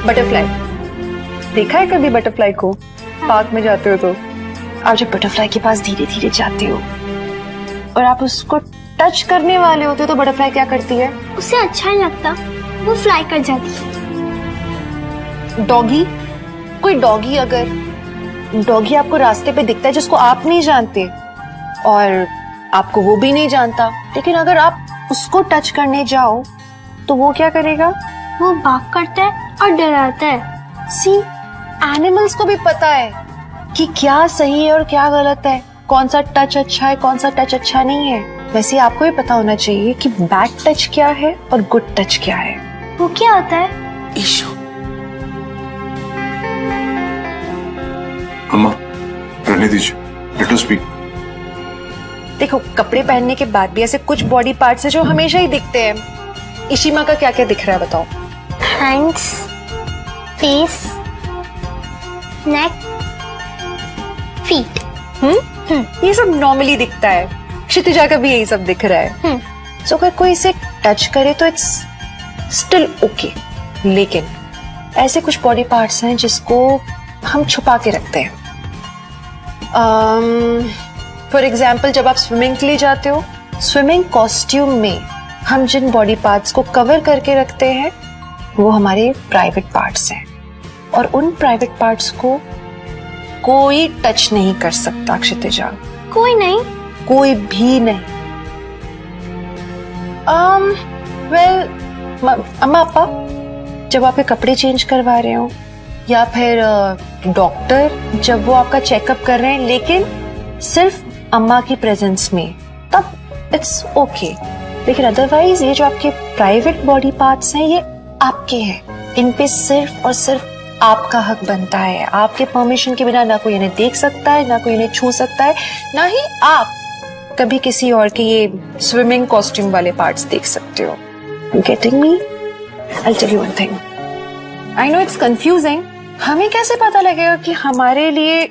Butterfly, देखा है कभी बटरफ्लाई को? पार्क में जाते हो तो आप जब बटरफ्लाई के पास धीरे धीरे जाते हो और आप उसको टच करने वाले होते हो तो बटरफ्लाई क्या करती है? उसे अच्छा नहीं लगता, वो फ्लाई कर जाती है। डॉगी, कोई डॉगी, अगर डॉगी आपको रास्ते पे दिखता है जिसको आप नहीं जानते और आपको वो भी नहीं जानता, लेकिन अगर आप उसको टच करने जाओ तो वो क्या करेगा? वो भाग करता है और डराता है। सी, एनिमल्स को भी पता है कि क्या सही है और क्या गलत है, कौन सा टच अच्छा है, कौन सा टच अच्छा नहीं है। वैसे आपको भी पता होना चाहिए कि बैड टच क्या है और गुड टच क्या है। वो क्या होता है? ईशू, अम्मा रहने दीजिए, लेट अस स्पीक। देखो, कपड़े पहनने के बाद भी ऐसे कुछ बॉडी पार्ट्स हैं जो हमेशा ही दिखते हैं। इशिमा का क्या क्या दिख रहा है बताओ? हैंड्स, फेस, नेक, फीट। ये सब नॉर्मली दिखता है। क्षितिजा का भी यही सब दिख रहा है। सो अगर कोई इसे टच करे तो इट्स स्टिल ओके, लेकिन ऐसे कुछ बॉडी पार्ट्स हैं जिसको हम छुपा के रखते हैं। फॉर एग्जाम्पल, जब आप स्विमिंग के लिए जाते हो, स्विमिंग कॉस्ट्यूम में हम जिन बॉडी पार्ट्स को कवर करके रखते हैं वो हमारे प्राइवेट पार्ट्स हैं, और उन प्राइवेट पार्ट्स को कोई टच नहीं कर सकता। क्षितिजा, कोई नहीं? कोई भी नहीं। अम्मा पापा जब आपके कपड़े चेंज करवा रहे हो या फिर डॉक्टर जब वो आपका चेकअप कर रहे हैं, लेकिन सिर्फ अम्मा की प्रेजेंस में, तब इट्स ओके। लेकिन अदरवाइज ये जो आपके प्राइवेट बॉडी पार्ट्स हैं ये आपके हैं। इन पे सिर्फ और सिर्फ आपका हक बनता है। आपके परमिशन के बिना ना कोई इन्हें देख सकता है, ना कोई इन्हें छू सकता है, ना ही आप कभी किसी और के ये स्विमिंग कॉस्ट्यूम वाले पार्ट्स देख सकते हो। Getting me? I'll tell you one thing. I know it's confusing. हमें कैसे पता लगेगा कि हमारे लिए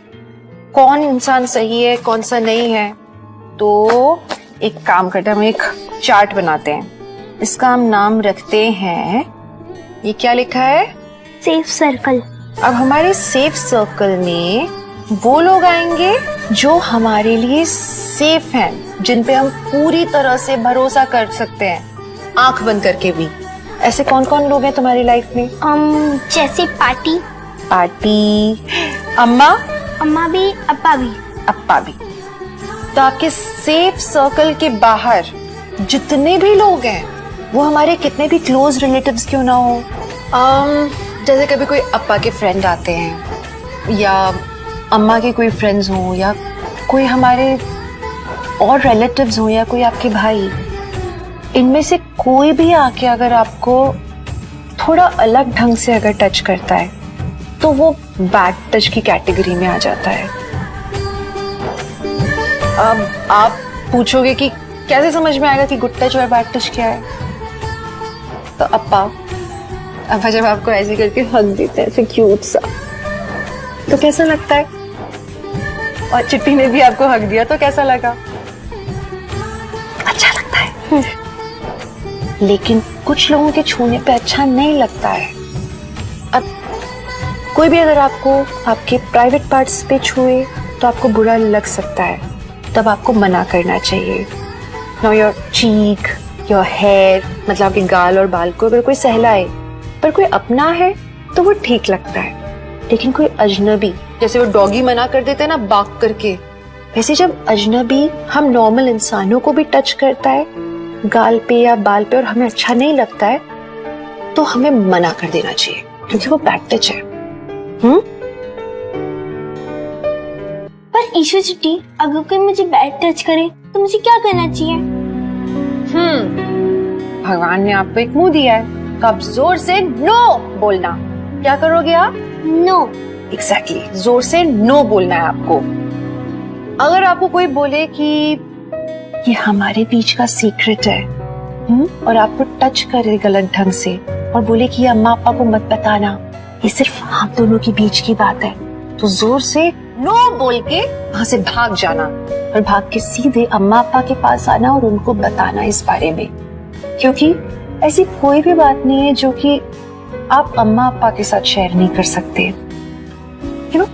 कौन इंसान सही है, कौन सा नहीं है? तो एक काम करते हैं, हम एक चार्ट बनाते हैं। इसका हम नाम रखते हैं, ये क्या लिखा है? Safe circle. अब हमारे सेफ सर्कल में वो लोग आएंगे जो हमारे लिए सेफ हैं, जिन पे हम पूरी तरह से भरोसा कर सकते हैं, आंख बंद करके भी। ऐसे कौन कौन लोग हैं तुम्हारी लाइफ में? जैसे पार्टी। अम्मा? अम्मा भी, अप्पा भी। अप्पा भी। तो आपके सेफ सर्कल के बाहर जितने भी लोग हैं वो हमारे कितने भी क्लोज रिलेटिव्स क्यों ना हो, जैसे कभी कोई अप्पा के फ्रेंड आते हैं या अम्मा के कोई फ्रेंड्स हों या कोई हमारे और रिलेटिव्स हों या कोई आपके भाई, इनमें से कोई भी आके अगर आपको थोड़ा अलग ढंग से अगर टच करता है तो वो बैड टच की कैटेगरी में आ जाता है। अब आप पूछोगे कि कैसे समझ में आएगा कि गुड टच और बैड टच क्या है? तो अप्पा जब आपको ऐसे करके हग देते हैं ऐसे क्यूट सा, तो कैसा लगता है? और चिट्टी ने भी आपको हग दिया तो कैसा लगा? अच्छा लगता है। लेकिन कुछ लोगों के छूने पे अच्छा नहीं लगता है। अब कोई भी अगर आपको आपके प्राइवेट पार्ट्स पे छुए तो आपको बुरा लग सकता है, तब आपको मना करना चाहिए। Now your cheek, your hair, मतलब आपके गाल और बाल को अगर कोई सहलाए, पर कोई अपना है तो वो ठीक लगता है। लेकिन कोई अजनबी, जैसे वो डॉगी मना कर देते हैं ना बाक करके, वैसे जब अजनबी हम नॉर्मल इंसानों को भी टच करता है गाल पे या बाल पे और हमें अच्छा नहीं लगता है, तो हमें मना कर देना चाहिए, क्योंकि वो बैड टच है। पर ईशू चिट्टी, अगर कोई मुझे बैड टच करे तो मुझे क्या करना चाहिए? भगवान ने आपको एक मुंह दिया है, तो आप जोर से नो बोलना। क्या करोगे आप? नो। एग्जैक्टली, जोर से नो बोलना है आपको। अगर आपको कोई बोले कि ये हमारे बीच का सीक्रेट है, और आपको टच करे गलत ढंग से और बोले कि ये अम्मा पापा को मत बताना, ये सिर्फ हम दोनों के बीच की बात है, तो जोर से नो बोल के वहां से भाग जाना और भाग के सीधे अम्मा पापा के पास आना और उनको बताना इस बारे में। क्योंकि ऐसी कोई भी बात नहीं है जो कि आप अम्मा अप्पा के साथ शेयर नहीं कर सकते। यू नो,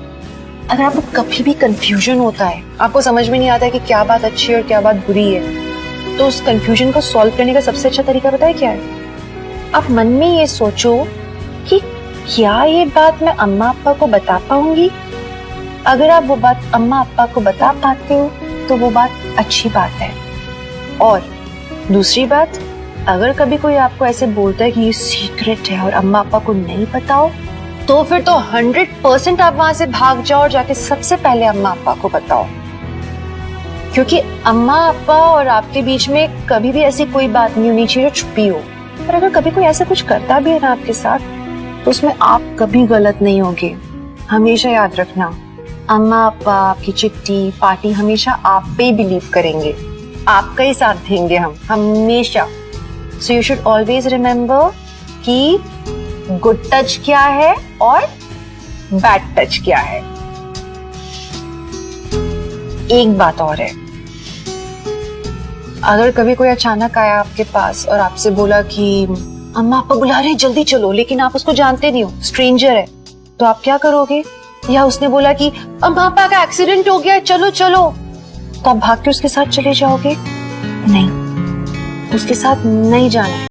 अगर आपको कभी भी कंफ्यूजन होता है, आपको समझ में नहीं आता है कि क्या बात अच्छी है और क्या बात बुरी है, तो उस कंफ्यूजन को सॉल्व करने का सबसे अच्छा तरीका पता है क्या है? आप मन में ये सोचो कि क्या ये बात मैं अम्मा अप्पा को बता पाऊंगी? अगर आप वो बात अम्मा अप्पा को बता पाते हो तो वो बात अच्छी बात है। और दूसरी बात, अगर कभी कोई आपको ऐसे बोलता है कि ये सीक्रेट है और अम्मा अप्पा को नहीं पता हो, तो फिर तो 100% आप वहां से भाग जाओ और जाके सबसे पहले अम्मा अप्पा को बताओ। क्योंकि अम्मा अप्पा और आपके बीच में कभी भी ऐसी कोई बात नहीं होनी चाहिए जो छुपी हो। पर अगर कभी कोई ऐसा कुछ करता भी है ना आपके साथ, तो उसमें आप कभी गलत नहीं होगे। हमेशा याद रखना, अम्मा अप्पा, आपकी चिट्ठी, पार्टी हमेशा आप पे ही बिलीव करेंगे, आपका ही साथ देंगे हम हमेशा। So you should always remember कि गुड टच क्या है और बैड टच क्या है। एक बात और है, अगर कभी कोई अचानक आया आपके पास और आपसे बोला कि अम्मा आपको बुला रहे हैं जल्दी चलो, लेकिन आप उसको जानते नहीं हो, स्ट्रेंजर है, तो आप क्या करोगे? या उसने बोला कि अम्मा पापा का एक्सीडेंट हो गया चलो चलो, तो आप भाग के उसके साथ चले जाओगे? नहीं, उसके साथ नहीं जाना है।